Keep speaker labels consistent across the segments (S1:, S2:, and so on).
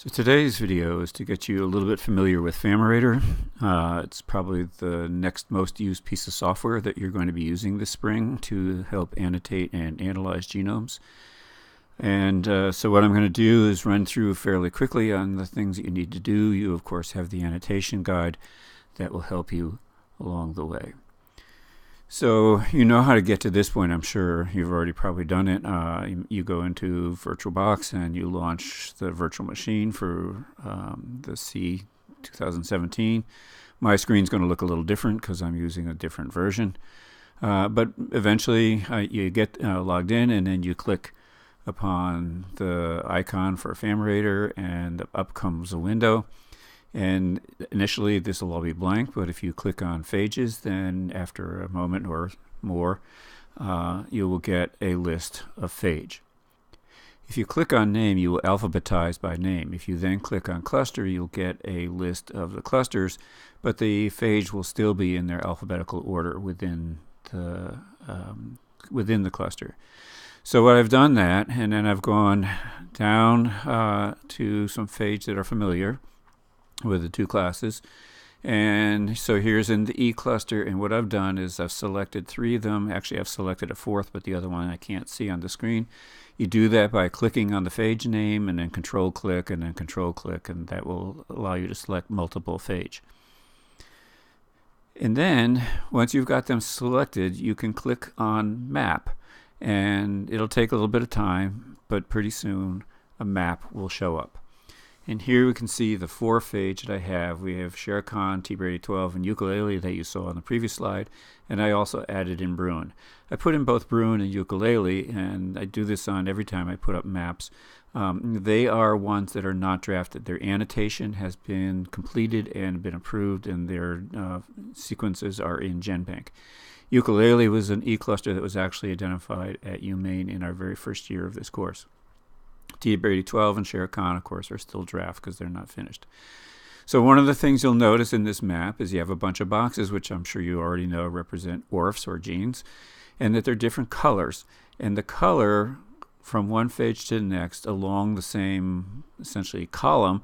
S1: So today's video is to get you a little bit familiar with Phamerator. It's probably the next most used piece of software that you're going to be using this spring to help annotate and analyze genomes. And so what I'm going to do is run through fairly quickly on the things that you need to do. You, of course, have the annotation guide that will help you along the way. So you know how to get to this point, I'm sure. You've already probably done it. You go into VirtualBox and you launch the virtual machine for the C 2017. My screen's going to look a little different because I'm using a different version. But eventually you get logged in, and then you click upon the icon for Phamerator, and up comes a window. And initially this will all be blank, but if you click on phages, then after a moment or more, you will get a list of phage. If you click on name, you will alphabetize by name. If you then click on cluster, you'll get a list of the clusters, but the phage will still be in their alphabetical order within the cluster. So what I've done that, and then I've gone down to some phage that are familiar with the two classes. And so here's in the E cluster, and what I've done is I've selected three of them. Actually, I've selected a fourth, but the other one I can't see on the screen. You do that by clicking on the phage name and then control click and then control click, and that will allow you to select multiple phage. And then once you've got them selected, you can click on map, and it'll take a little bit of time, but pretty soon a map will show up. And here we can see the four phage that I have. We have Shere Khan, TBrady12, and ukulele that you saw on the previous slide. And I also added in Bruin. I put in both Bruin and ukulele, and I do this on every time I put up maps. They are ones that are not drafted. Their annotation has been completed and been approved, and their sequences are in GenBank. Ukulele was an E cluster that was actually identified at UMaine in our very first year of this course. TBrady12 and Shere Khan, of course, are still draft because they're not finished. So one of the things you'll notice in this map is you have a bunch of boxes, which I'm sure you already know represent ORFs or genes, and that they're different colors. And the color from one phage to the next along the same, essentially, column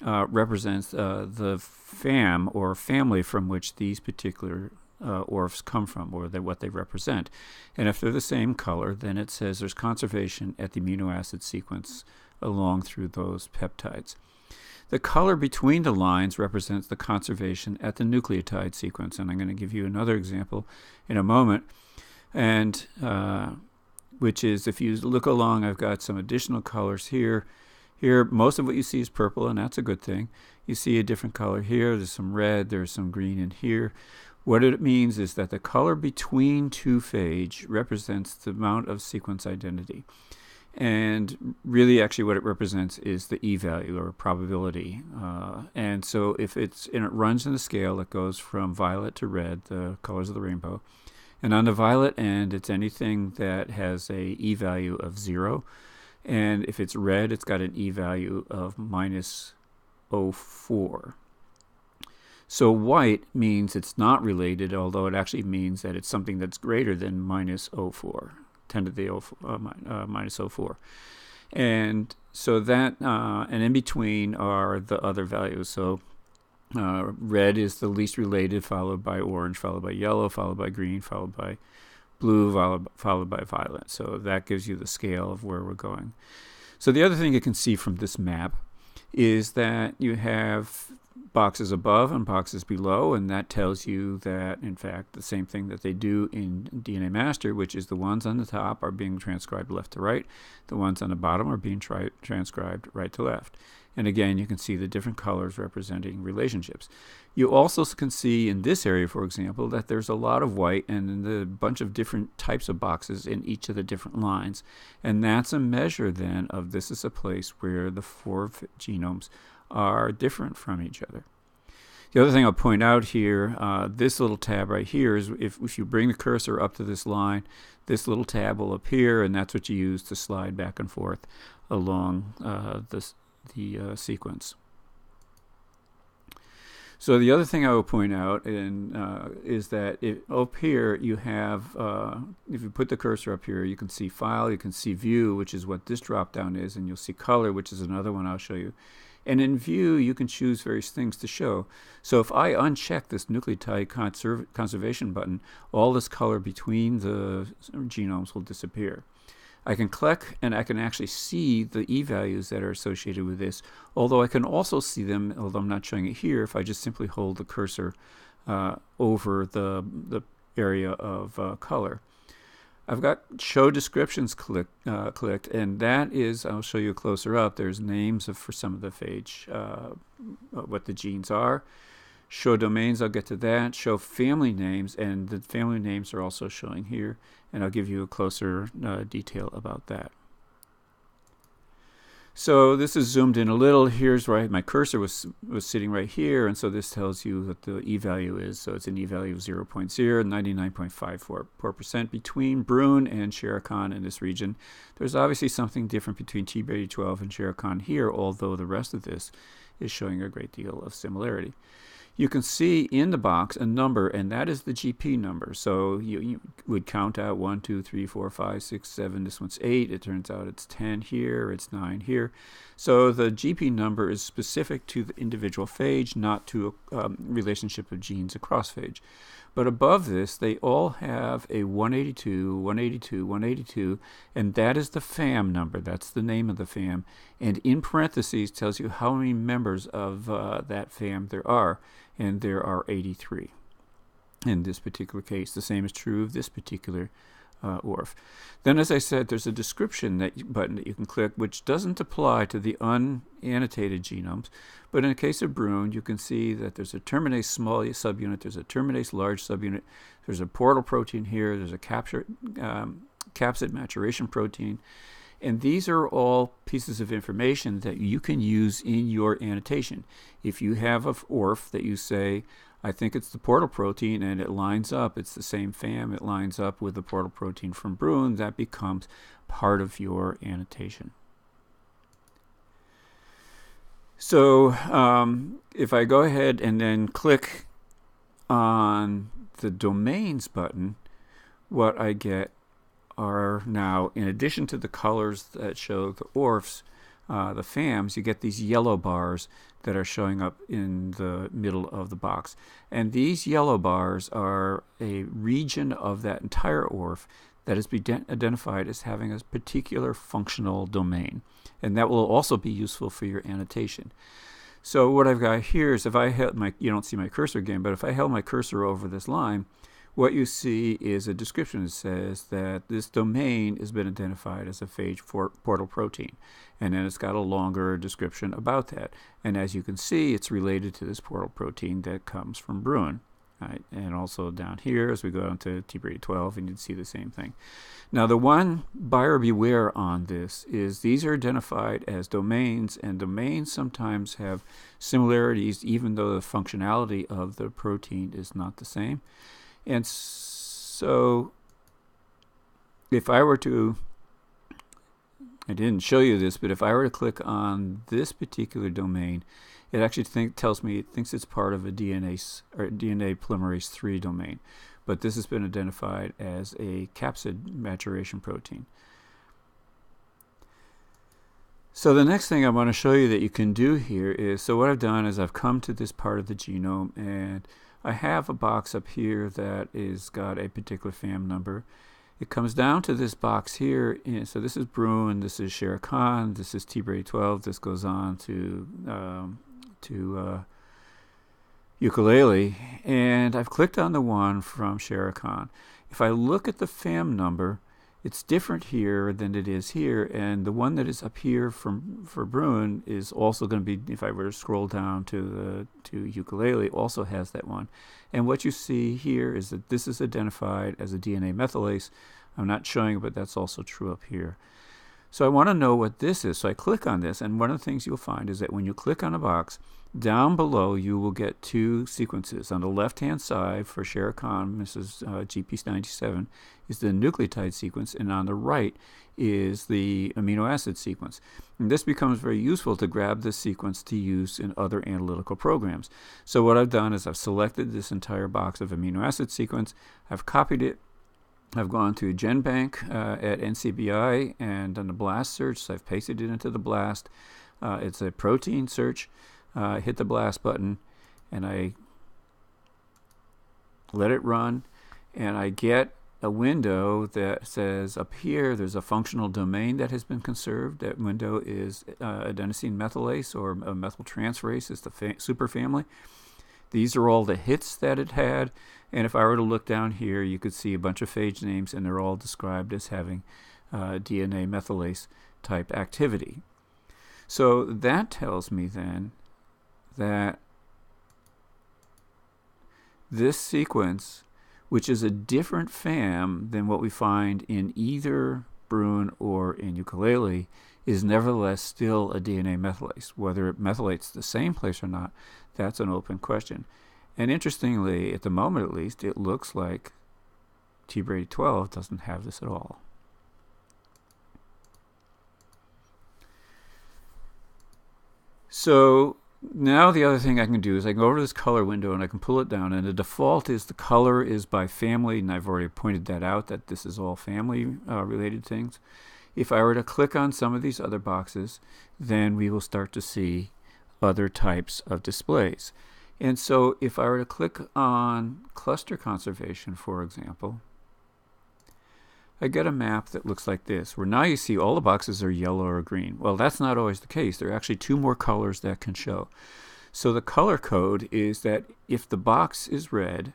S1: represents the fam or family from which these particular ORFs come from, or what they represent. And if they're the same color, then it says there's conservation at the amino acid sequence along through those peptides. The color between the lines represents the conservation at the nucleotide sequence, and I'm going to give you another example in a moment, and which is, if you look along, I've got some additional colors here. Here, most of what you see is purple, and that's a good thing. You see a different color here. There's some red. There's some green in here. What it means is that the color between two phage represents the amount of sequence identity. And really, actually, what it represents is the E value, or probability. And so if it runs in a scale that goes from violet to red, the colors of the rainbow. And on the violet end, it's anything that has a E value of 0. And if it's red, it's got an E value of minus 0.04. So white means it's not related, although it actually means that it's something that's greater than minus 0.04, 10 to the minus 0.04. And so that, and in between are the other values. So red is the least related, followed by orange, followed by yellow, followed by green, followed by blue, followed by violet. So that gives you the scale of where we're going. So the other thing you can see from this map is that you have boxes above and boxes below, and that tells you that, in fact, the same thing that they do in DNA Master, which is the ones on the top are being transcribed left to right, the ones on the bottom are being transcribed right to left. And again, you can see the different colors representing relationships. You also can see in this area, for example, that there's a lot of white and a bunch of different types of boxes in each of the different lines. And that's a measure then of this is a place where the four genomes are different from each other. The other thing I'll point out here, this little tab right here is if you bring the cursor up to this line, this little tab will appear, and that's what you use to slide back and forth along the sequence. So the other thing I will point out is that up here you have, if you put the cursor up here, you can see File, you can see View, which is what this drop down is, and you'll see Color, which is another one I'll show you. And in View, you can choose various things to show. So if I uncheck this nucleotide conservation button, all this color between the genomes will disappear. I can click and I can actually see the e-values that are associated with this, although I can also see them, although I'm not showing it here, if I just simply hold the cursor over the area of color. I've got Show Descriptions clicked, and that is, I'll show you closer up, there's names for some of the phage, what the genes are. Show domains, I'll get to that. Show family names, and the family names are also showing here, and I'll give you a closer detail about that. So this is zoomed in a little. Here's where my cursor was sitting right here, and so this tells you what the e-value is. So it's an e-value of 0.0, 99.54% between Bruin and Shericon in this region. There's obviously something different between TBR12 and Shericon here, although the rest of this is showing a great deal of similarity. You can see in the box a number, and that is the GP number. So you would count out 1, 2, 3, 4, 5, 6, 7. This one's 8. It turns out it's 10 here. It's 9 here. So the GP number is specific to the individual phage, not to a relationship of genes across phage. But above this, they all have a 182, 182, 182, and that is the FAM number. That's the name of the FAM. And in parentheses tells you how many members of that FAM there are. And there are 83 in this particular case. The same is true of this particular ORF. Then, as I said, there's a description button that you can click, which doesn't apply to the unannotated genomes. But in the case of Bruin, you can see that there's a terminase small subunit, there's a terminase large subunit, there's a portal protein here, there's a capsid maturation protein. And these are all pieces of information that you can use in your annotation. If you have an ORF that you say, I think it's the portal protein, and it lines up, it's the same FAM, it lines up with the portal protein from Bruin, that becomes part of your annotation. So if I go ahead and then click on the domains button, what I get are now, in addition to the colors that show the ORFs, the FAMs, you get these yellow bars that are showing up in the middle of the box. And these yellow bars are a region of that entire ORF that has been identified as having a particular functional domain. And that will also be useful for your annotation. So what I've got here is, if I held you don't see my cursor again, but if I held my cursor over this line, what you see is a description that says that this domain has been identified as a phage portal protein. And then it's got a longer description about that. And as you can see, it's related to this portal protein that comes from Bruin. Right? And also down here, as we go down to TBR12, and you'd see the same thing. Now, the one buyer beware on this is these are identified as domains, and domains sometimes have similarities, even though the functionality of the protein is not the same. And so if I were to, I didn't show you this, but if I were to click on this particular domain, it actually tells me it thinks it's part of a DNA polymerase III domain. But this has been identified as a capsid maturation protein. So the next thing I want to show you that you can do here is, so what I've done is I've come to this part of the genome, and I have a box up here that is got a particular FAM number. It comes down to this box here, and so this is Bruin, this is Shericon, this is TBR12, this goes on to ukulele, and I've clicked on the one from Shericon. If I look at the FAM number, it's different here than it is here, and the one that is up here for Bruin is also going to be, if I were to scroll down to ukulele, also has that one. And what you see here is that this is identified as a DNA methylase. I'm not showing it, but that's also true up here. So I want to know what this is. So I click on this, and one of the things you'll find is that when you click on a box, down below you will get two sequences. On the left-hand side for Shere Khan, Mrs. GP97, is the nucleotide sequence, and on the right is the amino acid sequence. And this becomes very useful to grab this sequence to use in other analytical programs. So what I've done is I've selected this entire box of amino acid sequence, I've copied it, I've gone to GenBank at NCBI and done a BLAST search, so I've pasted it into the BLAST. It's a protein search. Hit the BLAST button, and I let it run, and I get a window that says up here there's a functional domain that has been conserved. That window is adenosine methylase, or a methyltransferase is the superfamily. These are all the hits that it had, and if I were to look down here, you could see a bunch of phage names, and they're all described as having DNA methylase type activity. So that tells me then that this sequence, which is a different FAM than what we find in either Bruin or in ukulele, is nevertheless still a DNA methylase. Whether it methylates the same place or not, that's an open question. And interestingly, at the moment at least, it looks like TBRADY 12 doesn't have this at all. So now the other thing I can do is I can go over to this color window and I can pull it down, and the default is the color is by family, and I've already pointed that out, that this is all family related things. If I were to click on some of these other boxes, then we will start to see other types of displays. And so if I were to click on cluster conservation, for example, I get a map that looks like this, where now you see all the boxes are yellow or green. Well, that's not always the case. There are actually two more colors that can show. So the color code is that if the box is red,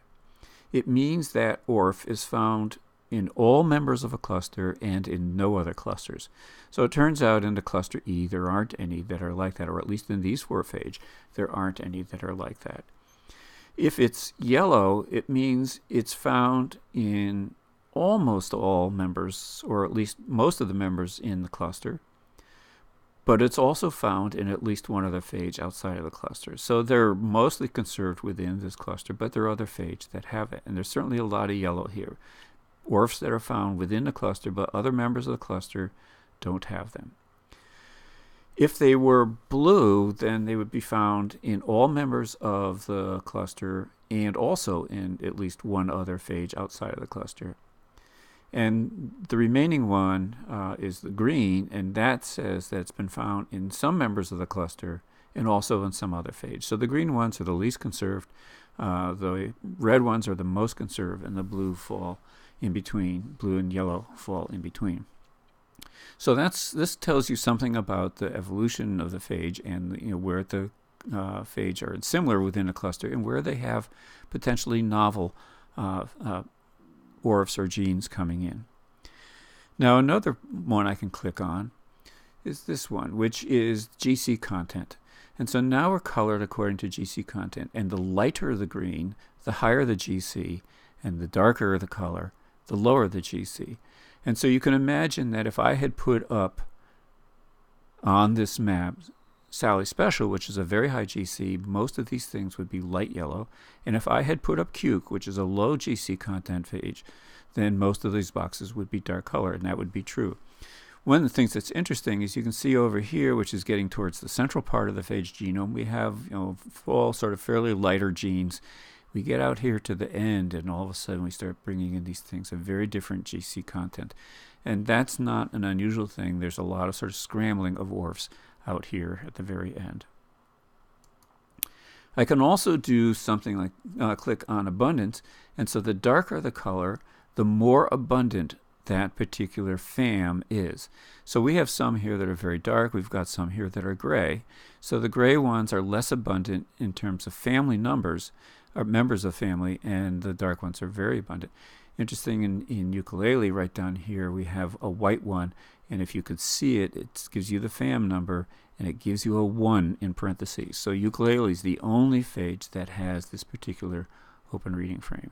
S1: it means that ORF is found in all members of a cluster and in no other clusters. So it turns out in the cluster E there aren't any that are like that, or at least in these 4 phage, there aren't any that are like that. If it's yellow, it means it's found in almost all members, or at least most of the members in the cluster, but it's also found in at least one other phage outside of the cluster. So they're mostly conserved within this cluster, but there are other phage that have it, and there's certainly a lot of yellow here. ORFs that are found within the cluster, but other members of the cluster don't have them. If they were blue, then they would be found in all members of the cluster and also in at least one other phage outside of the cluster. And the remaining one is the green, and that says that it's been found in some members of the cluster and also in some other phage. So the green ones are the least conserved, the red ones are the most conserved, and the blue fall in between. Blue and yellow fall in between. So this tells you something about the evolution of the phage, and where the phage are similar within a cluster and where they have potentially novel ORFs or genes coming in. Now another one I can click on is this one, which is GC content. And so now we're colored according to GC content, and the lighter the green, the higher the GC, and the darker the color, the lower the GC. And so you can imagine that if I had put up on this map Sally Special, which is a very high GC, most of these things would be light yellow. And if I had put up Cuke, which is a low GC content phage, then most of these boxes would be dark color, and that would be true. One of the things that's interesting is you can see over here, which is getting towards the central part of the phage genome, we have all sort of fairly lighter genes. We get out here to the end, and all of a sudden we start bringing in these things of very different GC content. And that's not an unusual thing. There's a lot of sort of scrambling of ORFs out here at the very end. I can also do something like click on abundance, and so the darker the color, the more abundant that particular FAM is. So we have some here that are very dark, we've got some here that are gray. So the gray ones are less abundant in terms of family numbers, or members of family, and the dark ones are very abundant. Interesting, in ukulele right down here we have a white one, and if you could see it, it gives you the FAM number, and it gives you a 1 in parentheses. So ukulele is the only phage that has this particular open reading frame.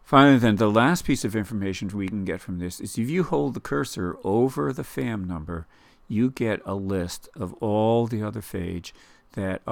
S1: Finally then, the last piece of information we can get from this is if you hold the cursor over the FAM number, you get a list of all the other phage that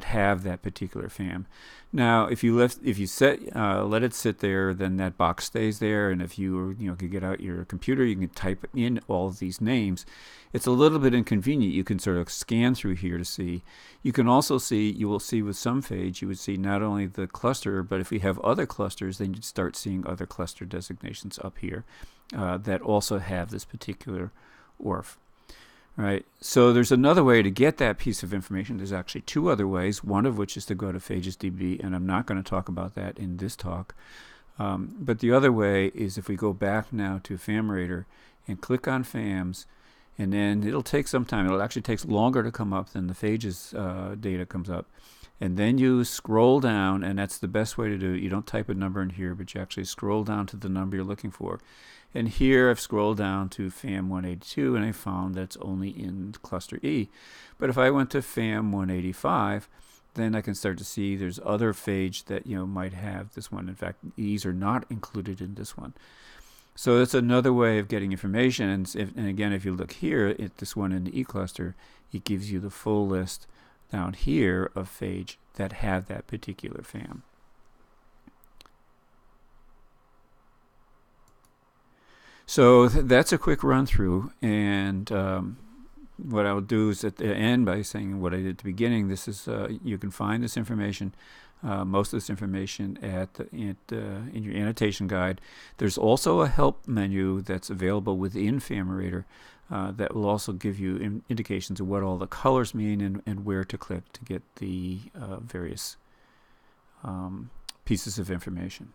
S1: have that particular FAM. Now, if you let it sit there, then that box stays there, and if you could get out your computer, you can type in all of these names. It's a little bit inconvenient. You can sort of scan through here to see. You can also see, you will see with some phage, you would see not only the cluster, but if we have other clusters, then you'd start seeing other cluster designations up here that also have this particular ORF. Right, so there's another way to get that piece of information. There's actually two other ways, one of which is to go to PhagesDB, and I'm not going to talk about that in this talk. But the other way is if we go back now to Phamerator and click on FAMs, and then it'll take some time. It actually takes longer to come up than the phages data comes up. And then you scroll down, and that's the best way to do it. You don't type a number in here, but you actually scroll down to the number you're looking for. And here I've scrolled down to FAM 182, and I found that's only in cluster E. But if I went to FAM 185, then I can start to see there's other phage that might have this one. In fact, E's are not included in this one. So that's another way of getting information. And again, if you look here at this one in the E cluster, it gives you the full list down here of phage that have that particular FAM. So that's a quick run through, and what I'll do is at the end by saying what I did at the beginning. This is you can find this information, most of this information in your annotation guide. There's also a help menu that's available within Phamerator that will also give you indications of what all the colors mean and where to click to get the various pieces of information.